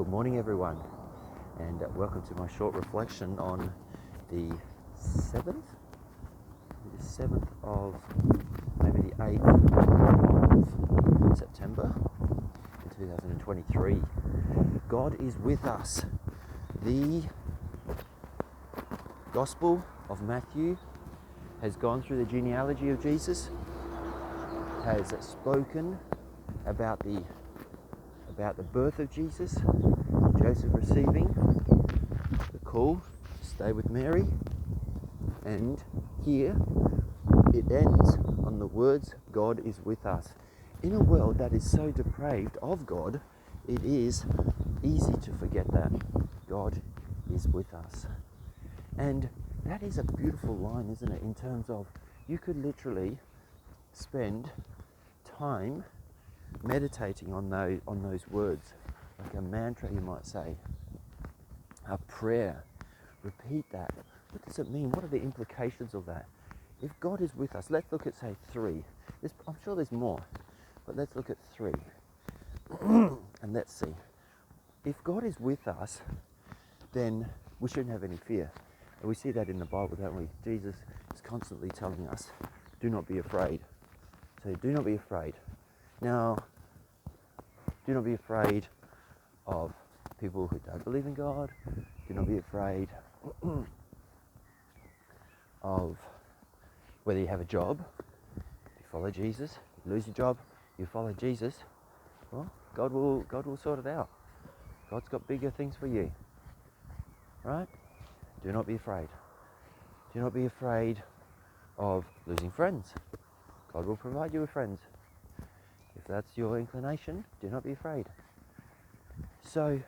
Good morning, everyone, and welcome to my short reflection on the 7th of, maybe the 8th of September in 2023. God is with us. The Gospel of Matthew has gone through the genealogy of Jesus, has spoken about the birth of Jesus, Joseph receiving the call to stay with Mary, and here it ends on the words, God is with us. In a world that is so depraved of God, it is easy to forget that God is with us. And that is a beautiful line, isn't it, in terms of you could literally spend time meditating on those words, like a mantra, you might say, a prayer. Repeat that. What does it mean? What are the implications of that? If God is with us, let's look at, say, 3. I'm sure there's more, but let's look at 3. And let's see. If God is with us, then we shouldn't have any fear. And we see that in the Bible, don't we? Jesus is constantly telling us, do not be afraid. So do not be afraid. Now, do not be afraid of people who don't believe in God. Do not be afraid of whether you have a job, you follow Jesus, you lose your job, you follow Jesus. Well, God will sort it out. God's got bigger things for you. Right? Do not be afraid. Do not be afraid of losing friends. God will provide you with friends. If that's your inclination, do not be afraid. So,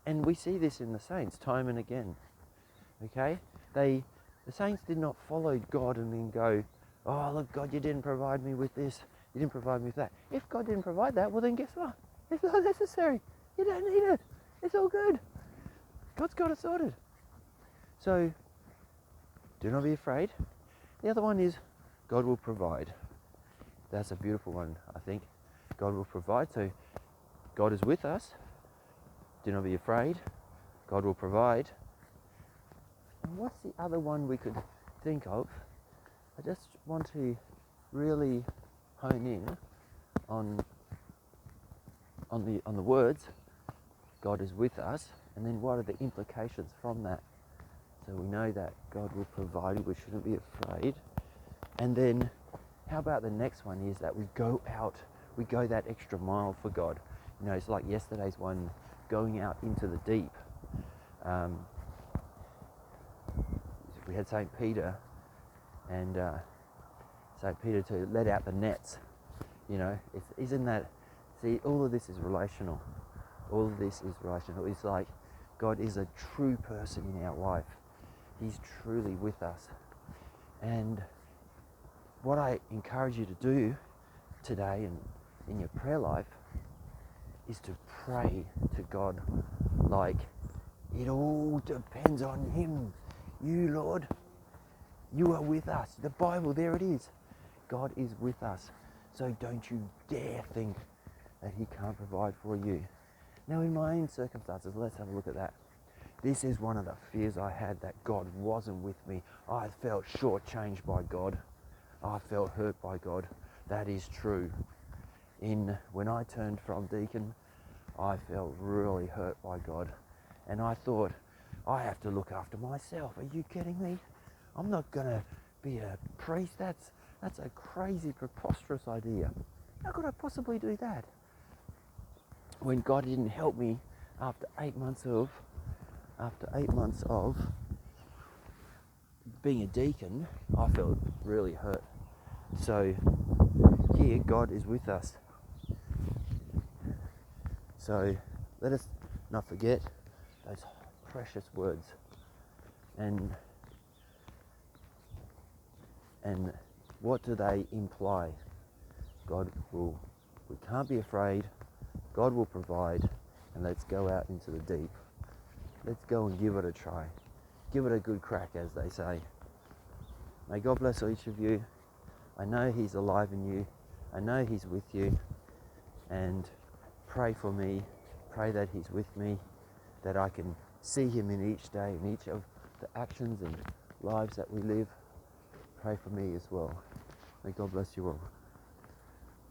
and we see this in the saints time and again. Okay? The saints did not follow God and then go, oh, look, God, you didn't provide me with this. You didn't provide me with that. If God didn't provide that, well, then guess what? It's not necessary. You don't need it. It's all good. God's got it sorted. So, do not be afraid. The other one is God will provide. That's a beautiful one, I think. God will provide. So God is with us. Do not be afraid. God will provide. And what's the other one we could think of? I just want to really hone in on the words, God is with us, and then what are the implications from that? So we know that God will provide, we shouldn't be afraid. And then how about the next one is that we go out, we go that extra mile for God. You know, it's like yesterday's one, going out into the deep. We had St. Peter, and St. Peter to let out the nets. You know, isn't that, see, all of this is relational. All of this is relational. It's like God is a true person in our life. He's truly with us. And what I encourage you to do today and in your prayer life is to pray to God like it all depends on Him. You, Lord, you are with us. The Bible, there it is. God is with us. So don't you dare think that He can't provide for you. Now, in my own circumstances, let's have a look at that. This is one of the fears I had, that God wasn't with me. I felt shortchanged by God. I felt hurt by God. That is true. When I turned from deacon, I felt really hurt by God. And I thought, I have to look after myself. Are you kidding me? I'm not going to be a priest. That's a crazy, preposterous idea. How could I possibly do that? When God didn't help me after 8 months of being a deacon, I felt really hurt. So here, God is with us. So let us not forget those precious words. And what do they imply? We can't be afraid. God will provide, and let's go out into the deep. Let's go and give it a try. Give it a good crack, as they say. May God bless each of you. I know He's alive in you. I know He's with you. And pray for me. Pray that He's with me. that I can see him in each day, in each of the actions and lives that we live. Pray for me as well. May God bless you all.